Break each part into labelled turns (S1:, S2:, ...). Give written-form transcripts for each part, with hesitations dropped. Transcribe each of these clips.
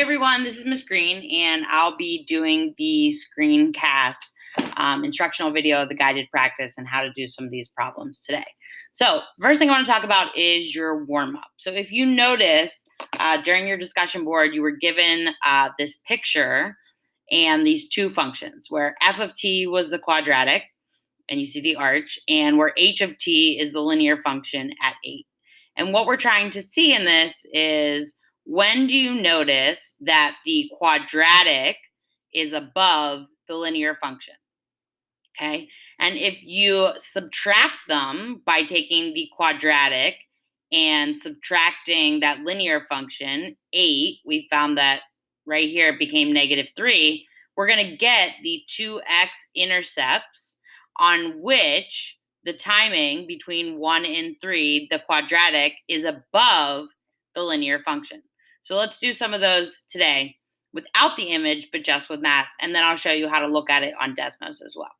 S1: Hi, everyone. This is Miss Green, and I'll be doing the screencast instructional video of the guided practice and how to do some of these problems today. So, first thing I want to talk about is your warm up. So, if you notice during your discussion board, you were given this picture and these two functions where f of t was the quadratic, and you see the arch, and where h of t is the linear function at 8. And what we're trying to see in this is, when do you notice that the quadratic is above the linear function? Okay. And if you subtract them by taking the quadratic and subtracting that linear function, 8, we found that right here it became -3. We're going to get the two x-intercepts on which the timing between 1 and 3, the quadratic, is above the linear function. So let's do some of those today without the image, but just with math. And then I'll show you how to look at it on Desmos as well.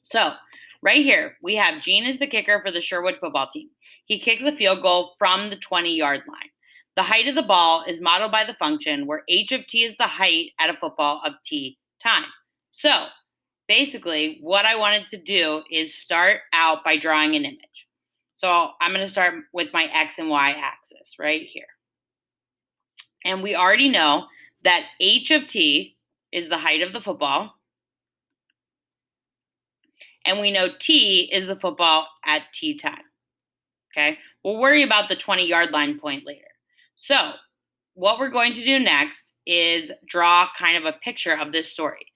S1: So right here, we have Gene as the kicker for the Sherwood football team. He kicks a field goal from the 20-yard line. The height of the ball is modeled by the function where h of t is the height at a football of t time. So basically, what I wanted to do is start out by drawing an image. So I'm going to start with my x and y axis right here. And we already know that h of t is the height of the football. And we know t is the football at t time. Okay, we'll worry about the 20-yard line point later. So what we're going to do next is draw kind of a picture of this story.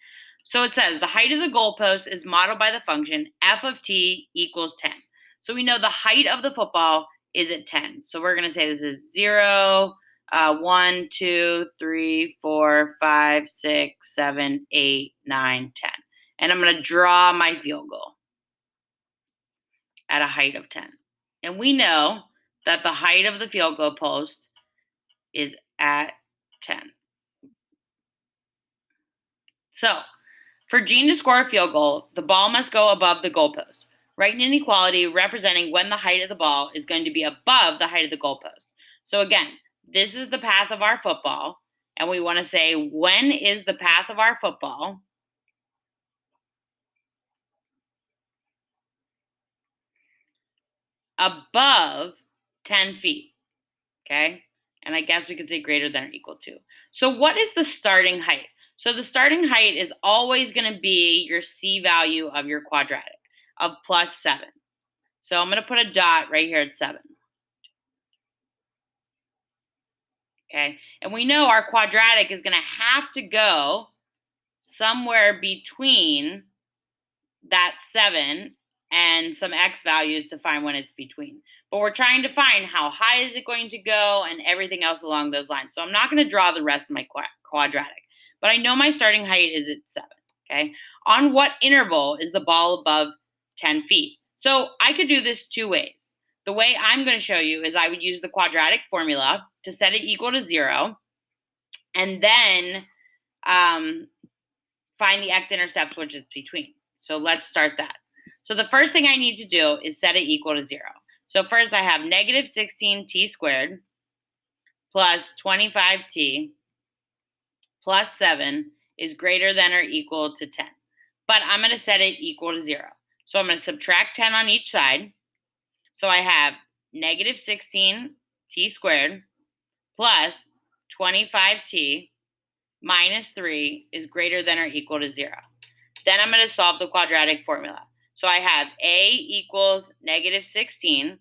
S1: So it says the height of the goalpost is modeled by the function f of t equals 10. So we know the height of the football is at 10. So we're going to say this is 0, 1, 2, 3, 4, 5, 6, 7, 8, 9, 10. And I'm going to draw my field goal at a height of 10. And we know that the height of the field goal post is at 10. So for Gene to score a field goal, the ball must go above the goalpost. Write an inequality representing when the height of the ball is going to be above the height of the goalpost. So again, this is the path of our football. And we want to say, when is the path of our football above 10 feet? Okay. And I guess we could say greater than or equal to. So what is the starting height? So the starting height is always going to be your C value of your quadratic of +7. So I'm going to put a dot right here at 7. Okay. And we know our quadratic is going to have to go somewhere between that 7 and some x values to find when it's between. But we're trying to find how high is it going to go and everything else along those lines. So I'm not going to draw the rest of my quadratic, but I know my starting height is at 7. Okay. On what interval is the ball above 10 feet? So I could do this two ways. The way I'm going to show you is I would use the quadratic formula to set it equal to 0, and then find the x-intercept, which is between. So let's start that. So the first thing I need to do is set it equal to 0. So first I have -16t squared plus 25t plus 7 is greater than or equal to 10. But I'm going to set it equal to 0. So I'm going to subtract 10 on each side. So I have -16t squared plus 25t minus 3 is greater than or equal to 0. Then I'm going to solve the quadratic formula. So I have a equals -16,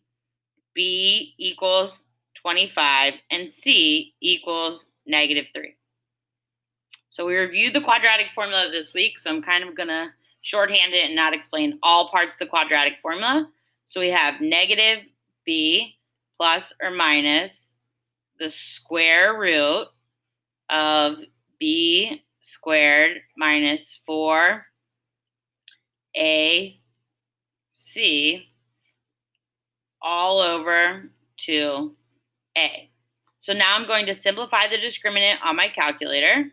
S1: b equals 25, and c equals -3. So we reviewed the quadratic formula this week, so I'm kind of going to shorthand it and not explain all parts of the quadratic formula. So we have -b plus or minus the square root of b squared minus 4ac all over 2a. So now I'm going to simplify the discriminant on my calculator.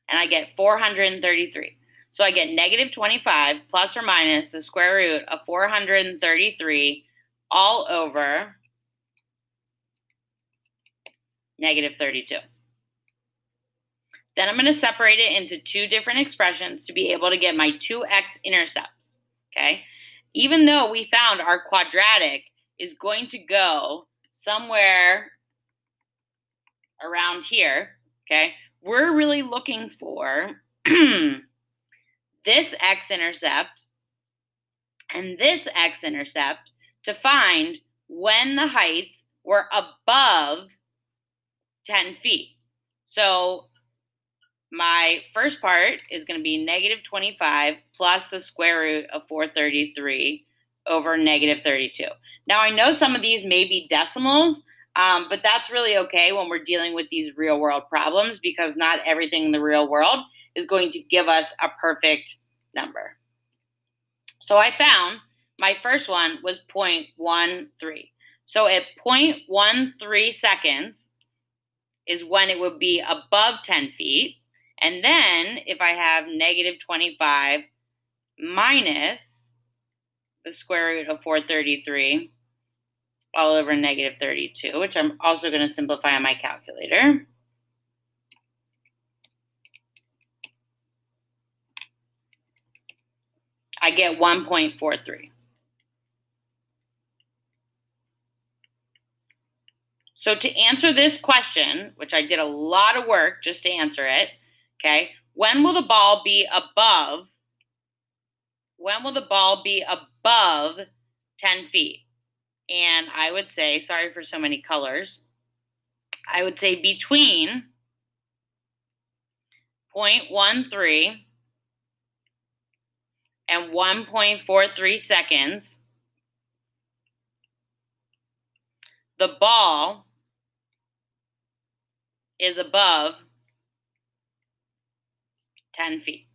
S1: And I get 433. So I get negative 25 plus or minus the square root of 433 all over negative 32. Then I'm going to separate it into two different expressions to be able to get my two x-intercepts, okay? Even though we found our quadratic is going to go somewhere around here, okay, we're really looking for this x-intercept and this x-intercept to find when the heights were above 10 feet. So my first part is going to be negative 25 plus the square root of 433 over negative 32. Now, I know some of these may be decimals, but that's really okay when we're dealing with these real world problems because not everything in the real world is going to give us a perfect number. So I found my first one was 0.13. So at 0.13 seconds is when it would be above 10 feet. And then if I have negative 25 minus the square root of 433 all over negative 32, which I'm also going to simplify on my calculator. I get 1.43. So to answer this question, which I did a lot of work just to answer it, okay, when will the ball be above 10 feet? And I would say, sorry for so many colors, I would say between 0.13 and 1.43 seconds, the ball is above 10 feet.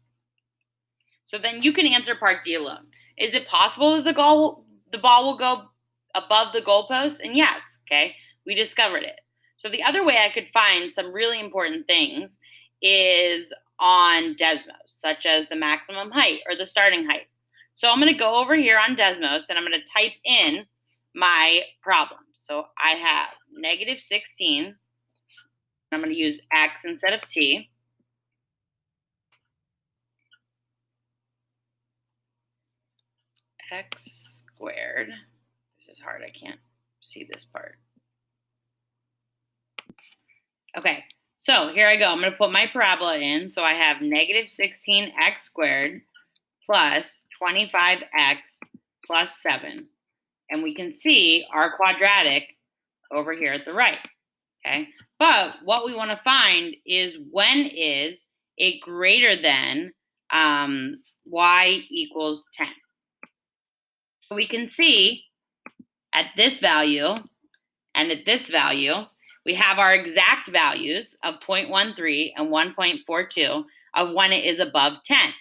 S1: So then you can answer part D alone. Is it possible that the ball will go above the goalpost? And yes, okay, we discovered it. So the other way I could find some really important things is on Desmos, such as the maximum height or the starting height. So I'm going to go over here on Desmos and I'm going to type in my problem. So I have negative 16. I'm going to use x instead of t. X squared. This is hard. I can't see this part. Okay, so here I go. I'm going to put my parabola in. So I have negative 16x squared plus 25x plus 7. And we can see our quadratic over here at the right. Okay, but what we want to find is when is it greater than y equals 10. So we can see at this value and at this value, we have our exact values of 0.13 and 1.42 of when it is above 10.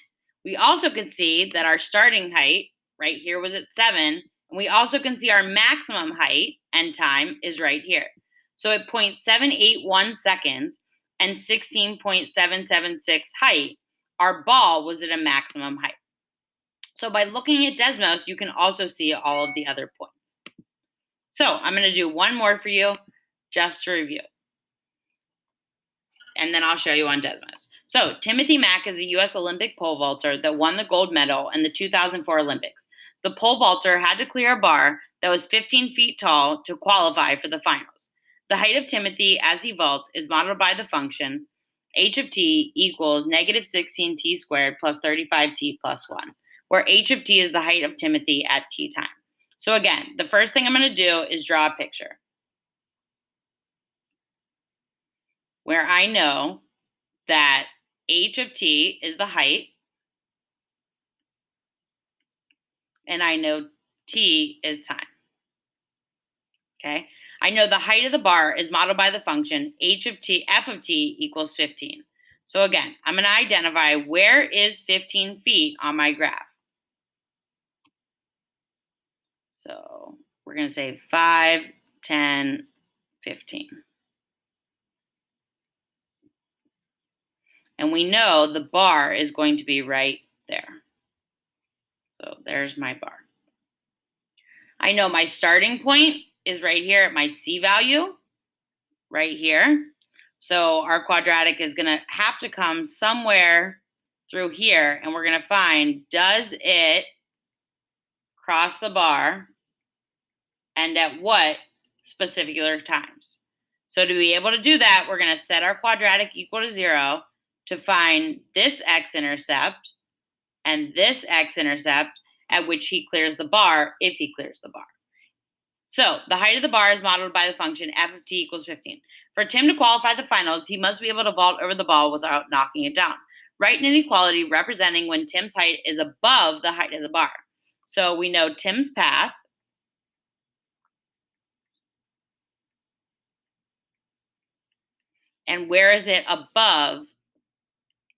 S1: We also can see that our starting height right here was at 7, and we also can see our maximum height and time is right here. So at 0.781 seconds and 16.776 height, our ball was at a maximum height. So by looking at Desmos, you can also see all of the other points. So I'm going to do one more for you just to review. And then I'll show you on Desmos. So Timothy Mack is a U.S. Olympic pole vaulter that won the gold medal in the 2004 Olympics. The pole vaulter had to clear a bar that was 15 feet tall to qualify for the finals. The height of Timothy as he vaults is modeled by the function h of t equals negative 16t squared plus 35t plus 1, where h of t is the height of Timothy at t time. So again, the first thing I'm going to do is draw a picture where I know that h of t is the height, and I know t is time. Okay, I know the height of the bar is modeled by the function f of t equals 15. So again, I'm going to identify where is 15 feet on my graph. So we're going to say 5, 10, 15. And we know the bar is going to be right So there's my bar. I know my starting point is right here at my C value, right here. So our quadratic is going to have to come somewhere through here, and we're going to find, does it cross the bar and at what specific times? So to be able to do that, we're going to set our quadratic equal to 0 to find this x-intercept and this x-intercept at which he clears the bar, if he clears the bar. So the height of the bar is modeled by the function f of t equals 15. For Tim to qualify the finals, he must be able to vault over the ball without knocking it down. Write an inequality representing when Tim's height is above the height of the bar. So we know Tim's path and where is it above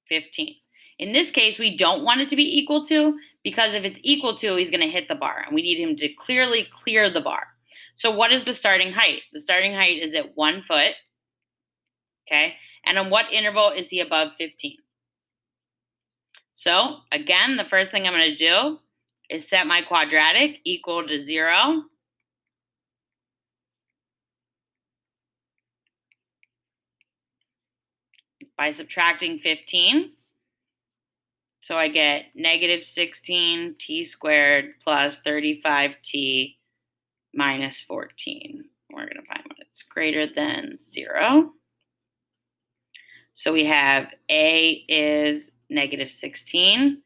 S1: 15. In this case, we don't want it to be equal to, because if it's equal to, he's going to hit the bar, and we need him to clearly clear the bar. So what is the starting height? The starting height is at 1 foot, okay? And on what interval is he above 15? So again, the first thing I'm going to do is set my quadratic equal to 0. By subtracting 15. So I get negative 16 t squared plus 35t minus 14. We're going to find when it's greater than 0. So we have A is negative 16,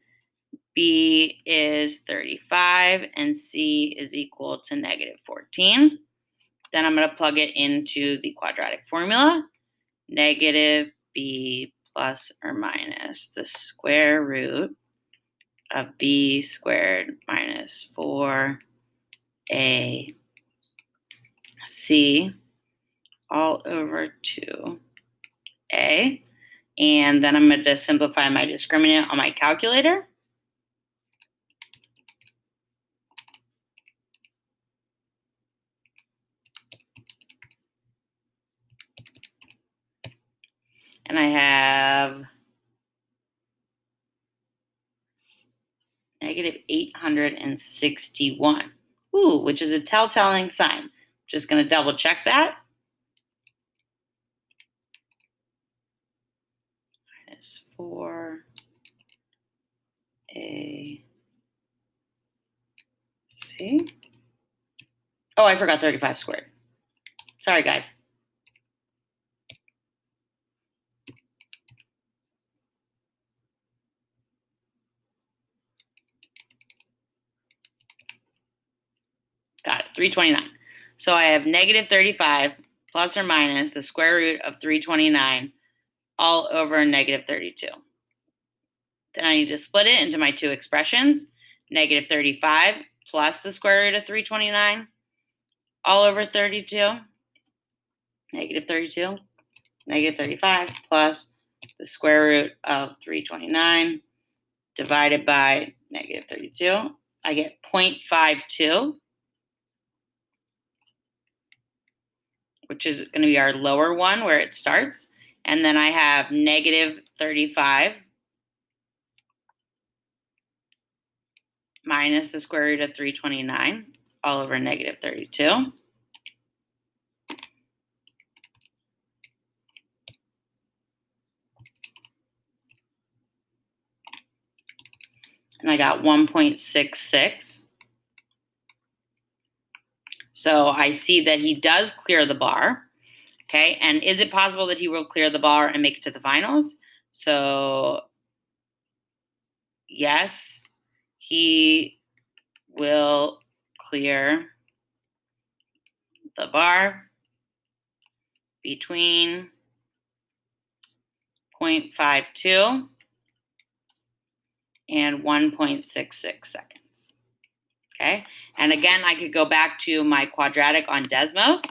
S1: B is 35, and C is equal to negative 14. Then I'm going to plug it into the quadratic formula. Negative b plus or minus the square root of b squared minus 4ac all over 2a. And then I'm going to simplify my discriminant on my calculator. And I have negative 861. Ooh, which is a telltale sign. Just going to double check that. Minus 4ac. Oh, I forgot 35 squared. Sorry, guys. Got it, 329. So I have negative 35 plus or minus the square root of 329 all over negative 32. Then I need to split it into my two expressions. Negative 35 plus the square root of 329 all over 32. Negative 32. Negative 35 plus the square root of 329 divided by negative 32. I get 0.52. Which is going to be our lower one where it starts. And then I have negative 35 minus the square root of 329 all over negative 32. And I got 1.66. So I see that he does clear the bar. Okay, and is it possible that he will clear the bar and make it to the finals? So yes, he will clear the bar between 0.52 and 1.66 seconds. Okay, and again, I could go back to my quadratic on Desmos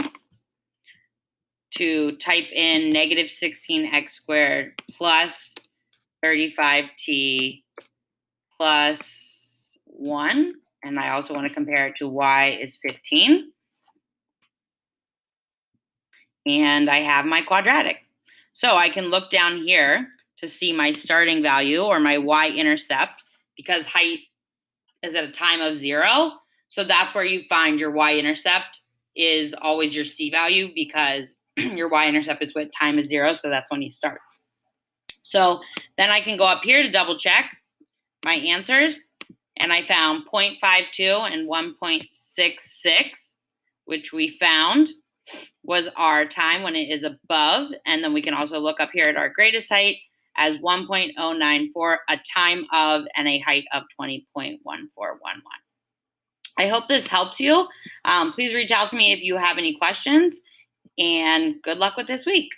S1: to type in negative 16x squared plus 35t plus 1. And I also want to compare it to y is 15. And I have my quadratic. So I can look down here to see my starting value or my y-intercept, because height is at a time of 0. So that's where you find your y-intercept is always your C value, because your y-intercept is with time is 0. So that's when he starts. So then I can go up here to double check my answers. And I found 0.52 and 1.66, which we found was our time when it is above. And then we can also look up here at our greatest height as 1.094, a time of and a height of 20.1411. I hope this helps you. Please reach out to me if you have any questions, and good luck with this week.